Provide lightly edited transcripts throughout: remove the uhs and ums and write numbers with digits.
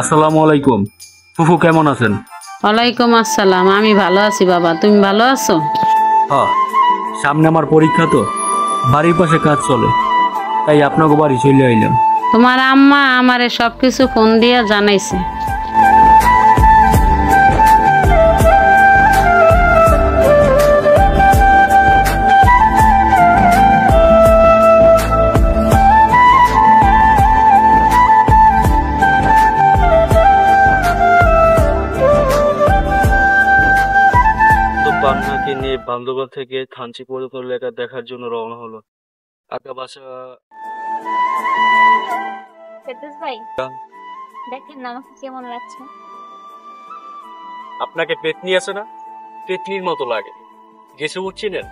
আসসালামু আলাইকুম। ফুফু কেমন আছেন? ওয়ালাইকুম আসসালাম। আমি ভালো আছি বাবা, তুমি ভালো আছো? হ্যাঁ, সামনে আমার পরীক্ষা তো, বাড়ির পাশে কাজ চলে, তাই আপনাকে বাড়ি চলে আইলাম। তোমার আম্মা আমারে সবকিছু ফোন দিয়া জানাইছে। পান্নাকে নিয়ে বান্দরবান থেকে থানচি পর্যন্ত এলাকা দেখার জন্য রওনা হলো। আঁকা বাসা ভাই দেখেন না আমাকে কেমন লাগছে। আপনাকে পেতনি আছে না, পেতনির মতো লাগে। গেছে উঠছিলেন,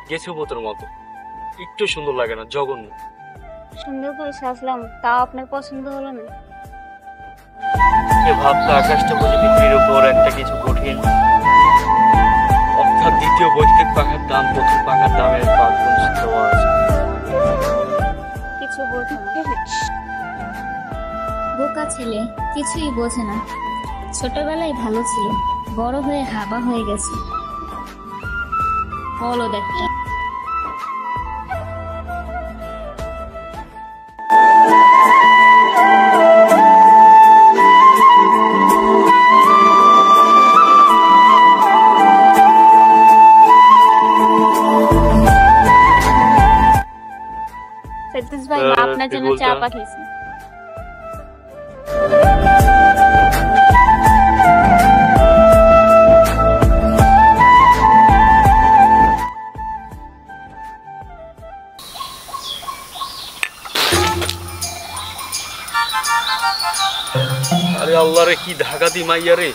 গেছে বোতর মতো, একটু সুন্দর লাগে না? জঘন্য। সুন্দর করে সাজলাম, তাও আপনার পছন্দ হলো না? সে ভাবছে আকাশটা বুঝে পৃথিবীর উপর একটা কিছু কঠিন, অর্থাৎ দ্বিতীয় বৈদ্যুতিক পাখার দাম প্রথম পাখার দামের 5 গুণ দেওয়া আছে। কিছু বোঝে না, বোকা ছেলে, কিছুই বোঝে না। ছোটবেলায় ভালো ছিল, বড় হয়ে হাবা হয়ে গেছে। বলো দেখটা। ভাই আপনার জন্য চা পাঠিয়েছি। আরে আল্লাহ রে, কি ঢাকা দি মাইয়া রে।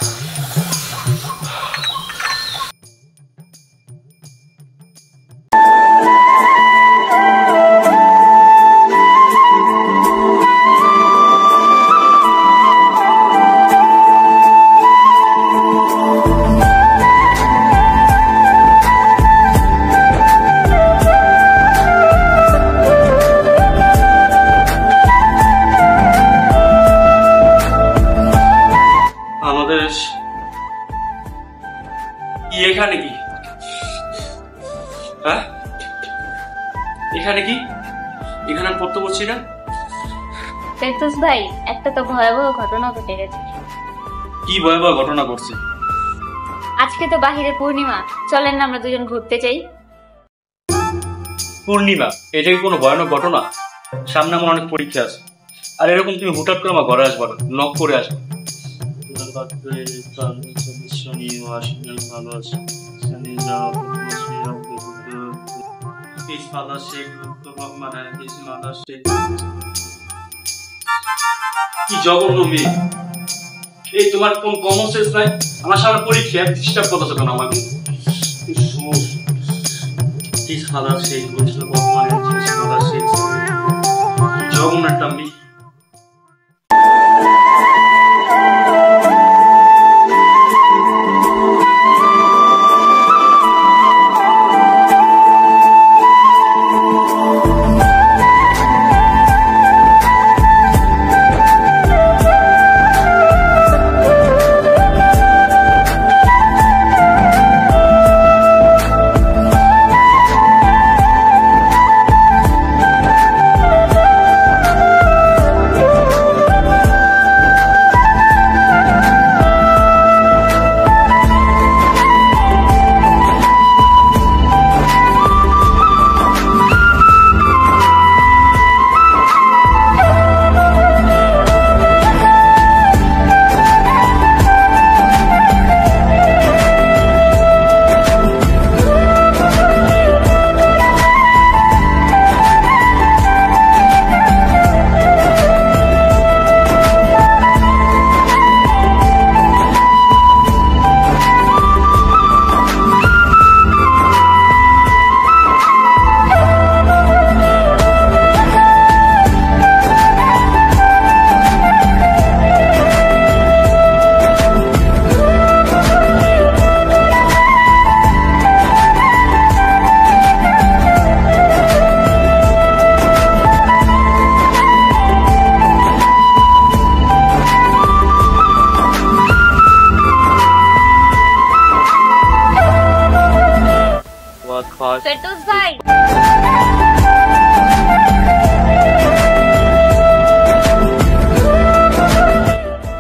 এখানে কি? হ্যাঁ, এখানে কি? এখানে আমি পড়তে বলছি না। ফেরদৌস ভাই, একটা তো ভয়াবহ ঘটনা ঘটে গেছে। কি ভয়াবহ ঘটনা ঘটছে? আজকে তো বাহিরে পূর্ণিমা, চলেন না আমরা দুজন ঘুরতে যাই। পূর্ণিমা? এটা কি কোনো ভয়ানক ঘটনা? সামনে আমার অনেক পরীক্ষা আছে, আর এরকম তুমি হুটহাট করে আমার ঘরে আসবা না, নক করে আসবে। ভালো আছে কি জঘন্য মেয়ে! এই তোমার কোন কমন সেন্স নাই? আমার সামনে পরীক্ষা, ডিস্টার্ব করতেছো কেন আমাকে? জঘন্য একটা মেয়ে।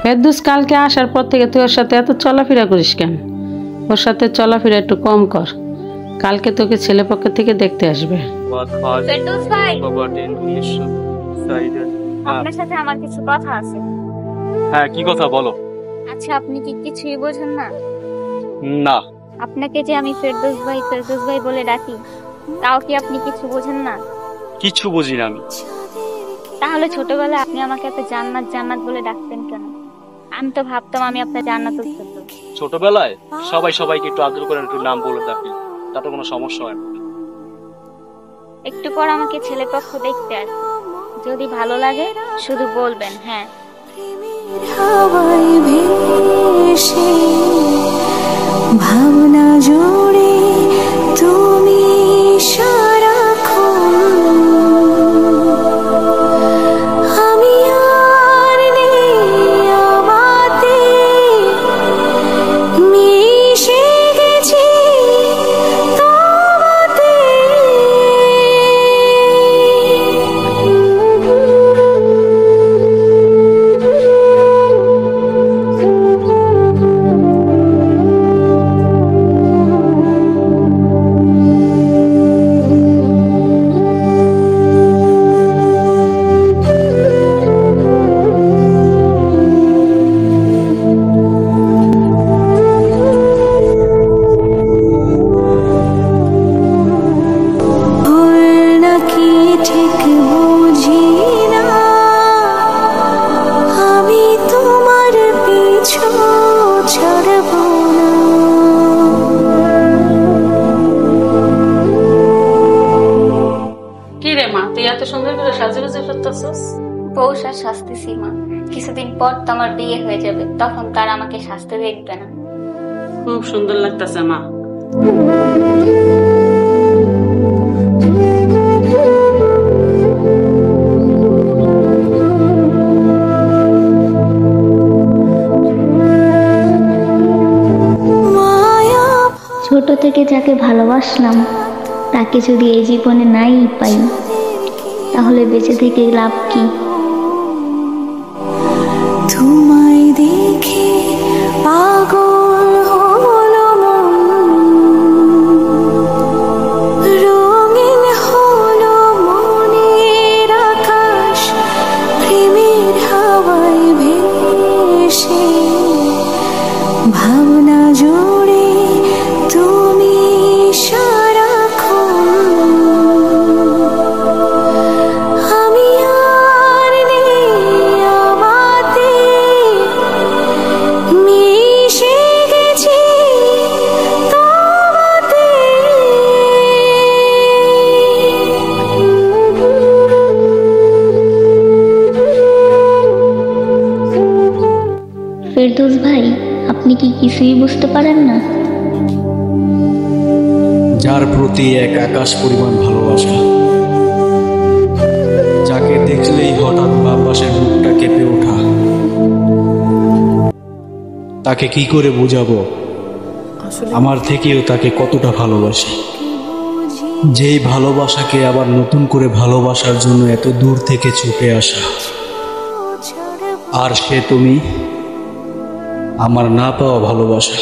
ফেরদৌস কালকে আসার পর থেকে তুই ওর সাথে এত চলাফেরা করিস কেন? ওর সাথে চলাফেরা একটু কম কর। কালকে তোকে ছেলেপক্ষ থেকে দেখতে আসবে। ফেরদৌস ভাই, আপনার সাথে আমার কিছু কথা আছে। হ্যাঁ, কি কথা বলো? আচ্ছা, আপনি কি কিছুই বোঝেন না? না। আপনাকে যে আমি ফেরদৌস ভাই বলে ডাকি, তাও কি আপনি কিছু বোঝেন না? কিছু বুঝি না আমি। তাহলে ছোটবেলায় আপনি আমাকে এত জান্নাত জান্নাত বলে ডাকতেন কেন? আমি তো ভাবতাম আমি আপনার জান্নাতুল ফেরদৌস। ছোটবেলায় সবাই সবাইকে একটু আদর করে একটু নাম বলে ডাকি, তাতে কোনো সমস্যা হয় না। একটু পর আমাকে ছেলেপক্ষ দেখতে আসবে, যদি ভালো লাগে শুধু বলবেন হ্যাঁ। হাওয়ায় ভেসে ভাবনা জুড়ে তুমি সারাক্ষণ, আমি আর নেই আমাতে মিশে গেছি তোমাতে। কি রে মা, তুই এত সুন্দর করে সাজুগুজু করতেছস? বউ শাস্তেছি মা, কিছুদিন পর তো আমার বিয়ে হয়ে যাবে, তখন তার আমাকে শাস্তি দেখবে না। খুব সুন্দর লাগতেছে মা। ছোট থেকে যাকে ভালোবাসলাম, তাকে যদি এই জীবনে নাই পাই, তাহলে বেঁচে থেকে লাভ কি? তোমায় দেখে পাগল হলো মন, রঙিন হলো মনের আকাশ, প্রেমের হাওয়ায় ভেসে ভাবনা জুড়ে তুমি সারাক্ষণ, আমি আর নেই আমাতে মিশে গেছি তোমাতে। ফেরদৌস ভাই, আপনি কি কিছুই বুঝতে পারেন না? যার প্রতি এক আকাশ পরিমাণ ভালোবাসা, যাকে দেখলেই হঠাৎ বাম পাশের বুকটা কেঁপে ওঠা, তাকে কি করে বোঝাবো আমার থেকেও তাকে কতটা ভালোবাসি। যেই ভালোবাসাকে আবার নতুন করে ভালোবাসার জন্য এত দূর থেকে ছুটে আসা, আর সে তুমি, আমার না পাওয়া ভালোবাসা।